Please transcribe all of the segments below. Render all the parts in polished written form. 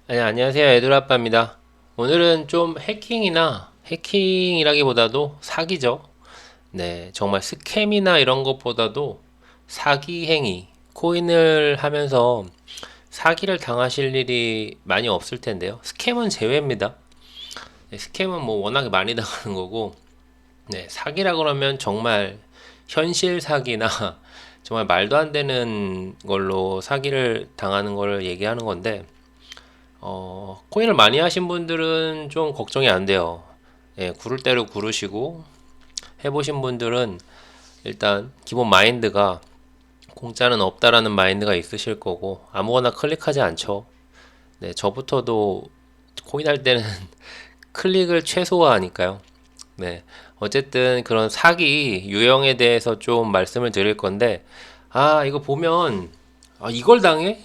네, 안녕하세요. 에드아빠입니다. 오늘은 좀 해킹이라기보다도 사기죠. 네, 정말 스캠이나 이런 것보다도 사기 행위, 코인을 하면서 사기를 당하실 일이 많이 없을 텐데요. 스캠은 제외입니다. 네, 스캠은 뭐 워낙에 많이 당하는 거고, 네, 사기라 그러면 정말 현실 사기나 정말 말도 안 되는 걸로 사기를 당하는 걸 얘기하는 건데, 코인을 많이 하신 분들은 좀 걱정이 안 돼요. 예, 구를 대로 구르시고 해보신 분들은 일단 기본 마인드가 공짜는 없다라는 마인드가 있으실 거고 아무거나 클릭하지 않죠. 네, 저부터도 코인 할 때는 클릭을 최소화하니까요. 네, 어쨌든 그런 사기 유형에 대해서 좀 말씀을 드릴 건데 이거 보면 이걸 당해?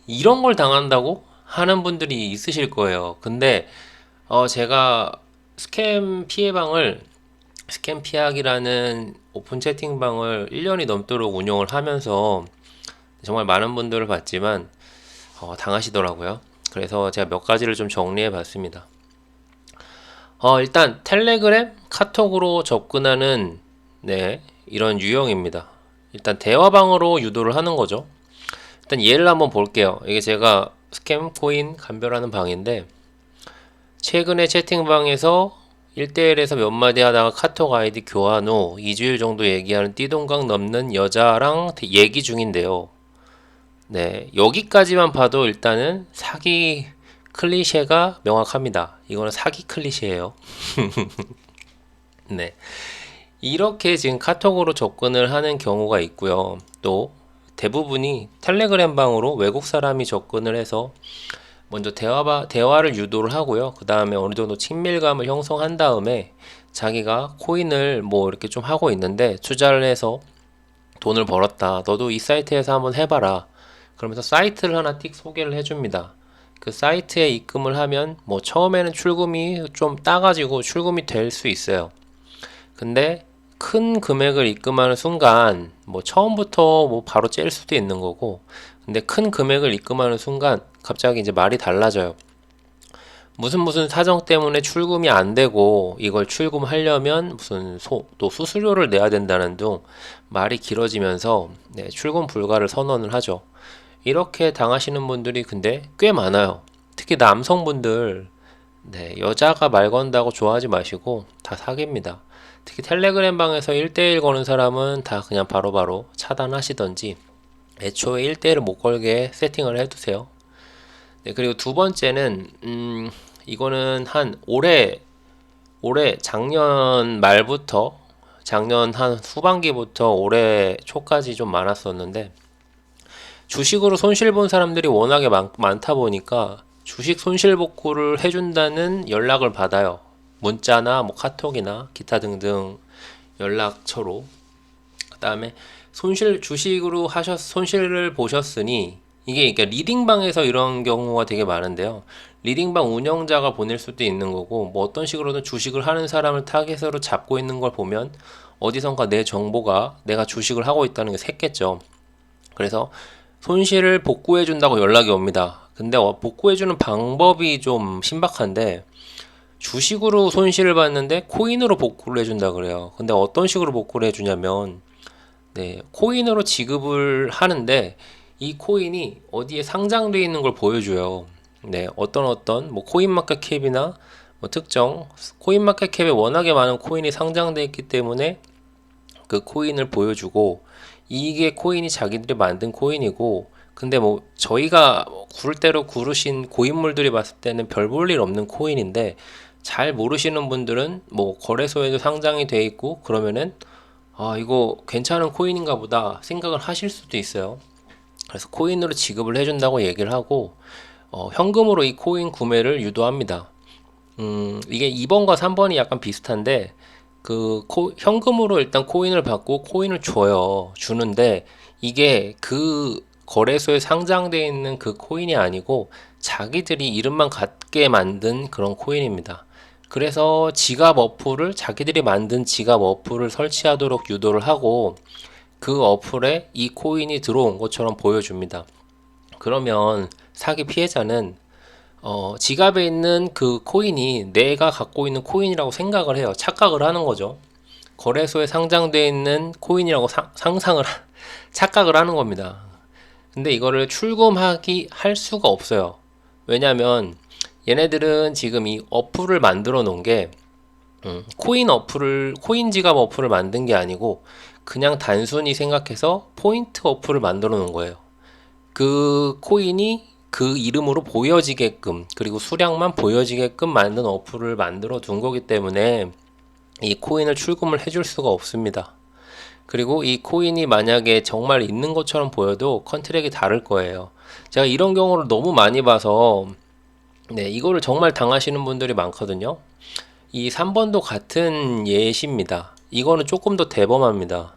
이런 걸 당한다고? 하는 분들이 있으실 거예요. 근데 제가 스캠 피해방을, 스캠 피하기라는 오픈 채팅방을 1년이 넘도록 운영을 하면서 정말 많은 분들을 봤지만, 당하시더라고요. 그래서 제가 몇 가지를 좀 정리해 봤습니다. 일단, 텔레그램, 카톡으로 접근하는, 네, 이런 유형입니다. 일단, 대화방으로 유도를 하는 거죠. 일단, 예를 한번 볼게요. 이게 제가 스캠 코인 감별하는 방인데, 최근에 채팅방에서 1대1에서 몇 마디 하다가 카톡 아이디 교환 후 2주일 정도 얘기하는 띠동강 넘는 여자랑 얘기 중인데요. 네, 여기까지만 봐도 일단은 사기 클리셰가 명확합니다. 이거는 사기 클리셰예요. 네, 이렇게 지금 카톡으로 접근을 하는 경우가 있고요. 또 대부분이 텔레그램 방으로 외국 사람이 접근을 해서 먼저 대화를 유도를 하고요. 그 다음에 어느 정도 친밀감을 형성한 다음에 자기가 코인을 뭐 이렇게 좀 하고 있는데 투자를 해서 돈을 벌었다. 너도 이 사이트에서 한번 해봐라. 그러면서 사이트를 하나 띡 소개를 해줍니다. 그 사이트에 입금을 하면 뭐 처음에는 출금이 좀 따가지고 출금이 될 수 있어요. 근데 큰 금액을 입금하는 순간 뭐 처음부터 뭐 바로 째릴 수도 있는 거고 근데 큰 금액을 입금하는 순간 갑자기 이제 말이 달라져요. 무슨 사정 때문에 출금이 안 되고 이걸 출금하려면 또 수수료를 내야 된다는 등 말이 길어지면서 네, 출금 불가를 선언을 하죠. 이렇게 당하시는 분들이 근데 꽤 많아요. 특히 남성분들 네, 여자가 말 건다고 좋아하지 마시고 다 사기입니다. 특히 텔레그램 방에서 1대1 거는 사람은 다 그냥 바로바로 차단하시던지 애초에 1대1을 못 걸게 세팅을 해두세요. 네, 그리고 두 번째는 이거는 한 올해 작년 말부터 작년 한 후반기부터 올해 초까지 좀 많았었는데 주식으로 손실 본 사람들이 워낙에 많다 보니까 주식 손실 복구를 해준다는 연락을 받아요. 문자나 뭐 카톡이나 기타 등등 연락처로. 그다음에 주식으로 손실을 보셨으니 이게 그러니까 리딩방에서 이런 경우가 되게 많은데요. 리딩방 운영자가 보낼 수도 있는 거고 뭐 어떤 식으로든 주식을 하는 사람을 타겟으로 잡고 있는 걸 보면 어디선가 내 정보가 내가 주식을 하고 있다는 게 샜겠죠. 그래서 손실을 복구해 준다고 연락이 옵니다. 근데 복구해 주는 방법이 좀 신박한데 주식으로 손실을 봤는데 코인으로 복구를 해준다 그래요. 근데 어떤 식으로 복구를 해주냐면 네, 코인으로 지급을 하는데 이 코인이 어디에 상장되어 있는 걸 보여줘요. 네, 어떤 뭐 코인마켓캡이나 뭐 특정 코인마켓캡에 워낙에 많은 코인이 상장되어 있기 때문에 그 코인을 보여주고 이게 코인이 자기들이 만든 코인이고 근데 뭐 저희가 구를 대로 구르신 고인물들이 봤을 때는 별 볼 일 없는 코인인데 잘 모르시는 분들은 뭐 거래소에도 상장이 돼 있고 그러면은 이거 괜찮은 코인인가 보다 생각을 하실 수도 있어요. 그래서 코인으로 지급을 해준다고 얘기를 하고 현금으로 이 코인 구매를 유도합니다. 이게 2번과 3번이 약간 비슷한데 현금으로 일단 코인을 받고 코인을 줘요. 주는데 이게 그 거래소에 상장되어 있는 그 코인이 아니고 자기들이 이름만 갖게 만든 그런 코인입니다. 그래서 자기들이 만든 지갑 어플을 설치하도록 유도를 하고 그 어플에 이 코인이 들어온 것처럼 보여줍니다. 그러면 사기 피해자는 지갑에 있는 그 코인이 내가 갖고 있는 코인이라고 생각을 해요. 착각을 하는 거죠. 거래소에 상장되어 있는 코인이라고 착각을 하는 겁니다. 근데 이거를 할 수가 없어요. 왜냐면 얘네들은 지금 이 어플을 만들어 놓은 게 코인 지갑 어플을 만든 게 아니고 그냥 단순히 생각해서 포인트 어플을 만들어 놓은 거예요. 그 코인이 그 이름으로 보여지게끔, 그리고 수량만 보여지게끔 만든 어플을 만들어 둔 거기 때문에 이 코인을 출금을 해줄 수가 없습니다. 그리고 이 코인이 만약에 정말 있는 것처럼 보여도 컨트랙이 다를 거예요. 제가 이런 경우를 너무 많이 봐서 네, 이거를 정말 당하시는 분들이 많거든요. 이 3번도 같은 예시입니다. 이거는 조금 더 대범합니다.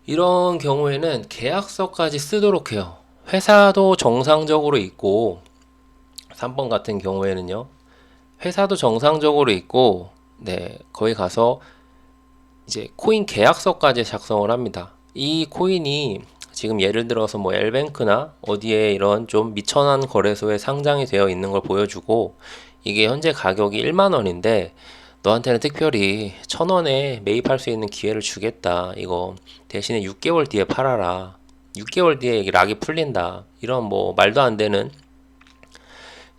이런 경우에는 계약서까지 쓰도록 해요. 회사도 정상적으로 있고 3번 같은 경우에는요. 회사도 정상적으로 있고 네, 거기 가서 이제 코인 계약서까지 작성을 합니다. 이 코인이 지금 예를 들어서 뭐 엘뱅크나 어디에 이런 좀 미천한 거래소에 상장이 되어 있는 걸 보여주고 이게 현재 가격이 1만 원인데 너한테는 특별히 1,000원에 매입할 수 있는 기회를 주겠다. 이거 대신에 6개월 뒤에 팔아라. 6개월 뒤에 락이 풀린다. 이런 뭐 말도 안 되는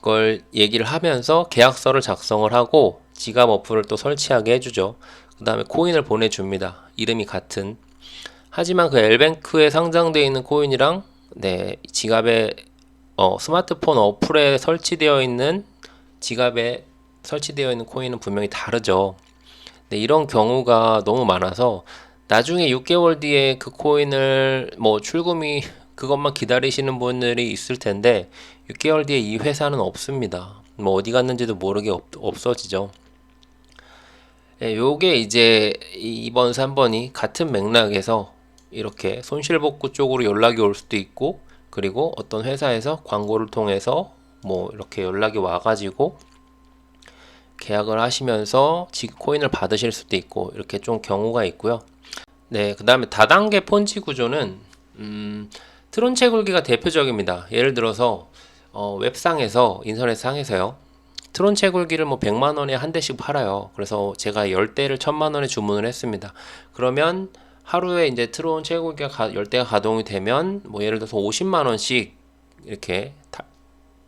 걸 얘기를 하면서 계약서를 작성을 하고 지갑 어플을 또 설치하게 해주죠. 그 다음에 코인을 보내줍니다. 이름이 같은. 하지만 그 엘뱅크에 상장되어 있는 코인이랑 네, 지갑에 스마트폰 어플에 설치되어 있는 지갑에 설치되어 있는 코인은 분명히 다르죠. 네, 이런 경우가 너무 많아서 나중에 6개월 뒤에 그 코인을 뭐 출금이 그것만 기다리시는 분들이 있을 텐데 6개월 뒤에 이 회사는 없습니다. 뭐 어디 갔는지도 모르게 없어지죠. 예, 요게 이제 2번, 3번이 같은 맥락에서 이렇게 손실복구 쪽으로 연락이 올 수도 있고 그리고 어떤 회사에서 광고를 통해서 뭐 이렇게 연락이 와가지고 계약을 하시면서 코인을 받으실 수도 있고 이렇게 좀 경우가 있고요. 네, 그 다음에 다단계 폰지 구조는 트론 채굴기가 대표적입니다. 예를 들어서 웹상에서 인터넷 상에서요. 트론 채굴기를 뭐 100만 원에 한 대씩 팔아요. 그래서 제가 10대를 1000만 원에 주문을 했습니다. 그러면 하루에 이제 트론 채굴기가 10대가 가동이 되면 뭐 예를 들어서 50만 원씩 이렇게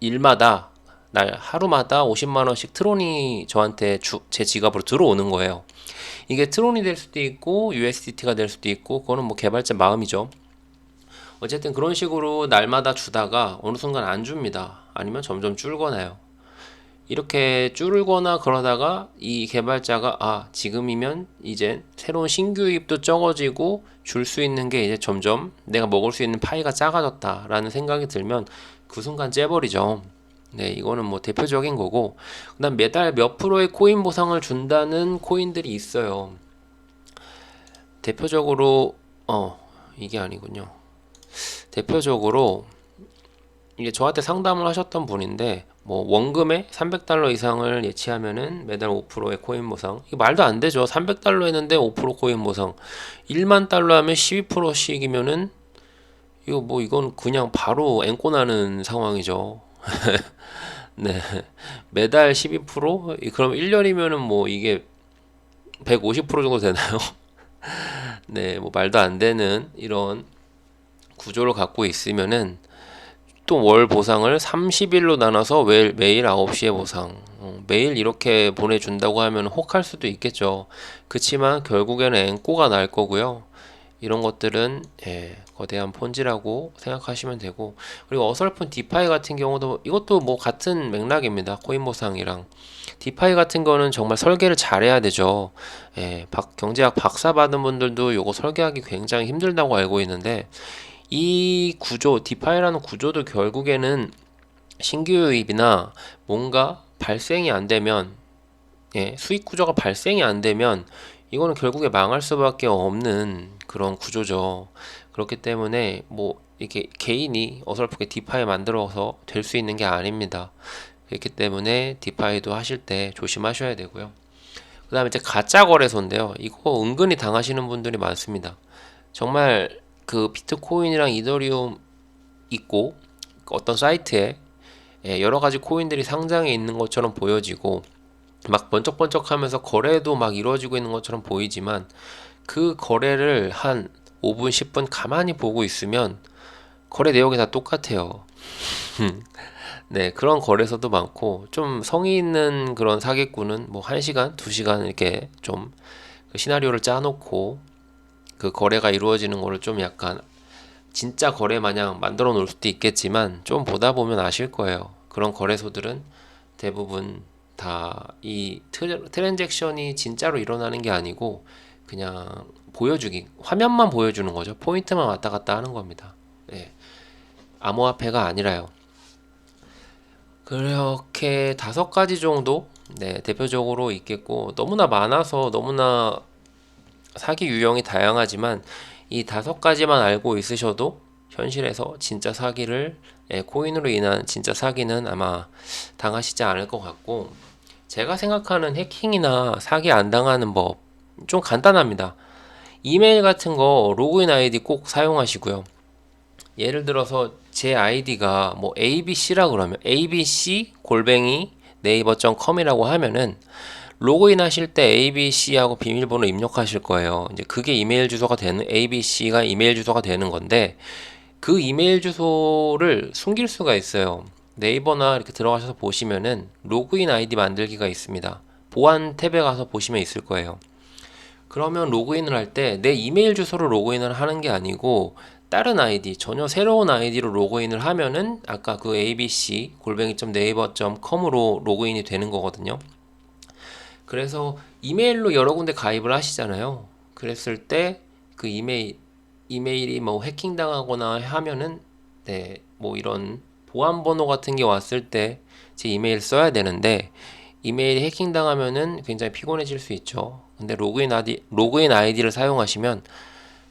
일마다 하루마다 50만 원씩 트론이 저한테 제 지갑으로 들어오는 거예요. 이게 트론이 될 수도 있고 USDT가 될 수도 있고 그거는 뭐 개발자 마음이죠. 어쨌든 그런 식으로 날마다 주다가 어느 순간 안 줍니다. 아니면 점점 줄거나요. 이렇게 줄거나 그러다가 이 개발자가 지금이면 이제 새로운 신규입도 적어지고 줄 수 있는 게 이제 점점 내가 먹을 수 있는 파이가 작아졌다 라는 생각이 들면 그 순간 째버리죠. 네, 이거는 뭐 대표적인 거고, 그다음 매달 몇 프로의 코인 보상을 준다는 코인들이 있어요. 대표적으로 이게 아니군요. 대표적으로 이게 저한테 상담을 하셨던 분인데 뭐 원금에 300달러 이상을 예치하면은 매달 5%의 코인 보상. 이거 말도 안 되죠. 300달러 했는데 5% 코인 보상. 1만 달러 하면 12%씩이면은 이건 그냥 바로 앵꼬 나는 상황이죠. 네. 매달 12%? 그럼 1년이면은 뭐 이게 150% 정도 되나요? 네, 뭐 말도 안 되는 이런 구조를 갖고 있으면은 또 월 보상을 30일로 나눠서 매일 9시에 보상. 매일 이렇게 보내준다고 하면 혹할 수도 있겠죠. 그치만 결국에는 앵꼬가 날 거고요. 이런 것들은 거대한 폰지라고 생각하시면 되고, 그리고 어설픈 디파이 같은 경우도 이것도 뭐 같은 맥락입니다. 코인 보상이랑 디파이 같은 거는 정말 설계를 잘해야 되죠. 경제학 박사 받은 분들도 이거 설계하기 굉장히 힘들다고 알고 있는데 이 구조, 디파이라는 구조도 결국에는 신규 유입이나 뭔가 발생이 안 되면 수익 구조가 발생이 안 되면 이거는 결국에 망할 수밖에 없는 그런 구조죠. 그렇기 때문에 뭐 이렇게 개인이 어설프게 디파이 만들어서 될 수 있는 게 아닙니다. 그렇기 때문에 디파이도 하실 때 조심하셔야 되고요. 그 다음에 이제 가짜 거래소인데요. 이거 은근히 당하시는 분들이 많습니다. 정말 그 비트코인이랑 이더리움 있고 어떤 사이트에 여러 가지 코인들이 상장해 있는 것처럼 보여지고 막 번쩍번쩍하면서 거래도 막 이루어지고 있는 것처럼 보이지만 그 거래를 한 5분, 10분 가만히 보고 있으면 거래 내용이 다 똑같아요. 네, 그런 거래소도 많고 좀 성의 있는 그런 사기꾼은 뭐 1시간, 2시간 이렇게 좀 그 시나리오를 짜놓고 그 거래가 이루어지는 거를 좀 약간 진짜 거래 마냥 만들어 놓을 수도 있겠지만 좀 보다 보면 아실 거예요. 그런 거래소들은 대부분 다 이 트랜잭션이 진짜로 일어나는 게 아니고 그냥 보여주기, 화면만 보여주는 거죠. 포인트만 왔다 갔다 하는 겁니다. 네, 암호화폐가 아니라요. 그렇게 5가지 정도, 네, 대표적으로 있겠고, 너무나 많아서 너무나 사기 유형이 다양하지만 이 5가지만 알고 있으셔도 현실에서 진짜 사기를, 코인으로 인한 진짜 사기는 아마 당하시지 않을 것 같고, 제가 생각하는 해킹이나 사기 안 당하는 법 좀 간단합니다. 이메일 같은 거 로그인 아이디 꼭 사용하시고요. 예를 들어서 제 아이디가 뭐 abc라 그러면 abc 골뱅이 네이버.com이라고 하면은 로그인 하실 때 abc하고 비밀번호 입력하실 거예요. 이제 그게 이메일 주소가 되는, abc가 이메일 주소가 되는 건데 그 이메일 주소를 숨길 수가 있어요. 네이버나 이렇게 들어가셔서 보시면은 로그인 아이디 만들기가 있습니다. 보안 탭에 가서 보시면 있을 거예요. 그러면 로그인을 할 때 내 이메일 주소로 로그인을 하는 게 아니고 다른 아이디, 전혀 새로운 아이디로 로그인을 하면은 아까 그 abc 골뱅이.네이버.com으로 로그인이 되는 거거든요. 그래서 이메일로 여러 군데 가입을 하시잖아요. 그랬을 때 그 이메일이 뭐 해킹당하거나 하면은 네, 뭐 이런 보안 번호 같은 게 왔을 때 제 이메일 써야 되는데 이메일이 해킹당하면은 굉장히 피곤해질 수 있죠. 근데 로그인 아이디를 사용하시면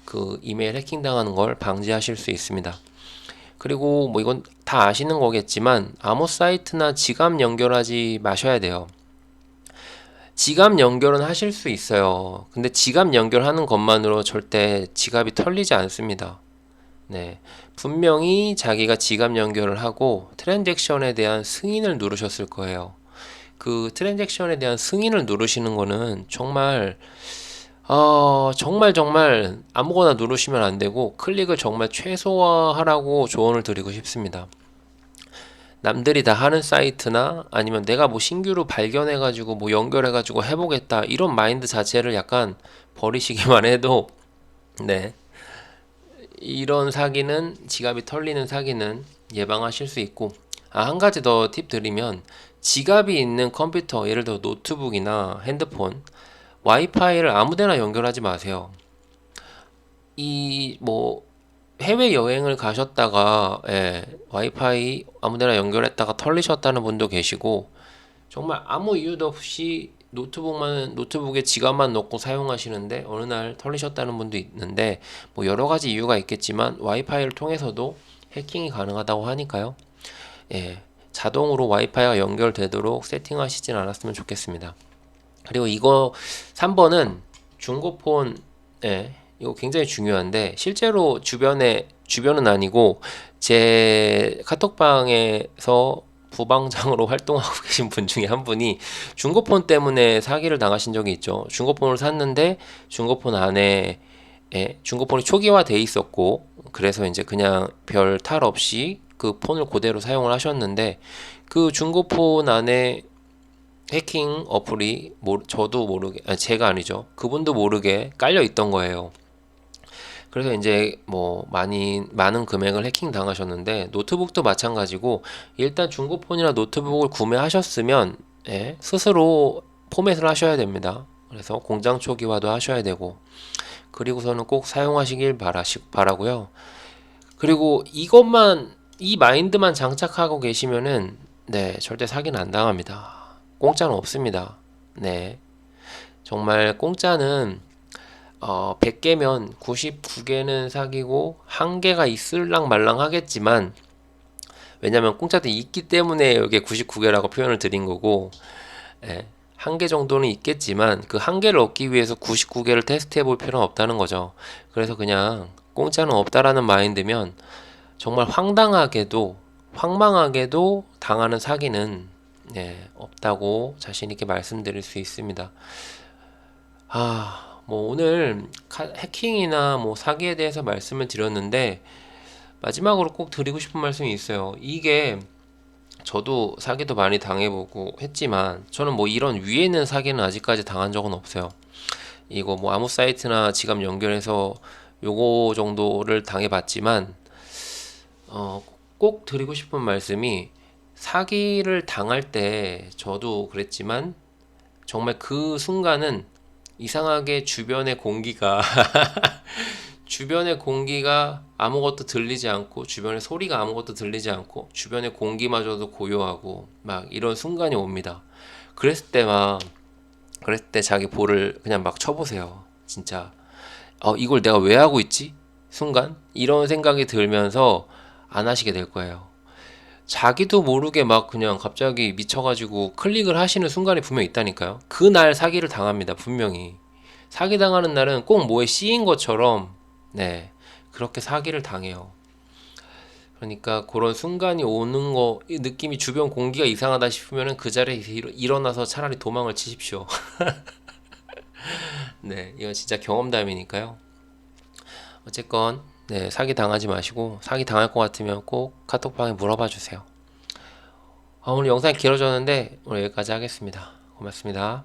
그 이메일 해킹당하는 걸 방지하실 수 있습니다. 그리고 뭐 이건 다 아시는 거겠지만 암호 사이트나 지갑 연결하지 마셔야 돼요. 지갑 연결은 하실 수 있어요. 근데 지갑 연결하는 것만으로 절대 지갑이 털리지 않습니다. 네. 분명히 자기가 지갑 연결을 하고 트랜잭션에 대한 승인을 누르셨을 거예요. 그 트랜잭션에 대한 승인을 누르시는 거는 정말 정말 아무거나 누르시면 안 되고 클릭을 정말 최소화하라고 조언을 드리고 싶습니다. 남들이 다 하는 사이트나 아니면 내가 뭐 신규로 발견해가지고 뭐 연결해가지고 해보겠다 이런 마인드 자체를 약간 버리시기만 해도 네, 이런 사기는 지갑이 털리는 사기는 예방하실 수 있고 한 가지 더 팁 드리면 지갑이 있는 컴퓨터 예를 들어 노트북이나 핸드폰 와이파이를 아무데나 연결하지 마세요. 이 뭐 해외 여행을 가셨다가 와이파이 아무데나 연결했다가 털리셨다는 분도 계시고 정말 아무 이유도 없이 노트북에 지갑만 넣고 사용하시는데 어느 날 털리셨다는 분도 있는데 뭐 여러 가지 이유가 있겠지만 와이파이를 통해서도 해킹이 가능하다고 하니까요. 예, 자동으로 와이파이가 연결되도록 세팅하시진 않았으면 좋겠습니다. 그리고 이거 3번은 중고폰, 이거 굉장히 중요한데 실제로 주변은 아니고 제 카톡방에서 부방장으로 활동하고 계신 분 중에 한 분이 중고폰 때문에 사기를 당하신 적이 있죠. 중고폰을 샀는데 중고폰 안에 중고폰이 초기화돼 있었고 그래서 이제 그냥 별 탈 없이 그 폰을 그대로 사용을 하셨는데 그 중고폰 안에 해킹 어플이 저도 모르게 제가 아니죠. 그분도 모르게 깔려 있던 거예요. 그래서 이제 뭐 많은 금액을 해킹 당하셨는데 노트북도 마찬가지고 일단 중고폰이나 노트북을 구매하셨으면 스스로 포맷을 하셔야 됩니다. 그래서 공장 초기화도 하셔야 되고 그리고서는 꼭 사용하시길 바라고요. 그리고 이 마인드만 장착하고 계시면은 네, 절대 사기는 안 당합니다. 공짜는 없습니다. 네. 정말 공짜는 100개면 99개는 사기고 1개가 있을랑 말랑 하겠지만 왜냐면 공짜도 있기 때문에 여기 99개라고 표현을 드린 거고 1개 정도는 있겠지만 그 1개를 얻기 위해서 99개를 테스트해 볼 필요는 없다는 거죠. 그래서 그냥 공짜는 없다라는 마인드면 정말 황망하게도 당하는 사기는 없다고 자신 있게 말씀드릴 수 있습니다. 뭐 오늘 해킹이나 뭐 사기에 대해서 말씀을 드렸는데 마지막으로 꼭 드리고 싶은 말씀이 있어요. 이게 저도 사기도 많이 당해보고 했지만 저는 뭐 이런 위에 있는 사기는 아직까지 당한 적은 없어요. 이거 뭐 아무 사이트나 지갑 연결해서 요거 정도를 당해봤지만 꼭 드리고 싶은 말씀이 사기를 당할 때 저도 그랬지만 정말 그 순간은 이상하게 주변의 공기가 주변의 공기가 아무것도 들리지 않고 주변의 소리가 아무것도 들리지 않고 주변의 공기마저도 고요하고 막 이런 순간이 옵니다. 그랬을 때 막 그랬을 때 자기 볼을 그냥 막 쳐보세요. 진짜 이걸 내가 왜 하고 있지? 순간 이런 생각이 들면서 안 하시게 될 거예요. 자기도 모르게 막 그냥 갑자기 미쳐가지고 클릭을 하시는 순간이 분명 있다니까요. 그날 사기를 당합니다. 분명히. 사기 당하는 날은 꼭 뭐에 씌인 것처럼 그렇게 사기를 당해요. 그러니까 그런 순간이 오는 거, 이 느낌이 주변 공기가 이상하다 싶으면은 그 자리에서 일어나서 차라리 도망을 치십시오. 이건 진짜 경험담이니까요. 어쨌건 사기 당하지 마시고 사기 당할 것 같으면 꼭 카톡방에 물어봐 주세요. 오늘 영상이 길어졌는데 오늘 여기까지 하겠습니다. 고맙습니다.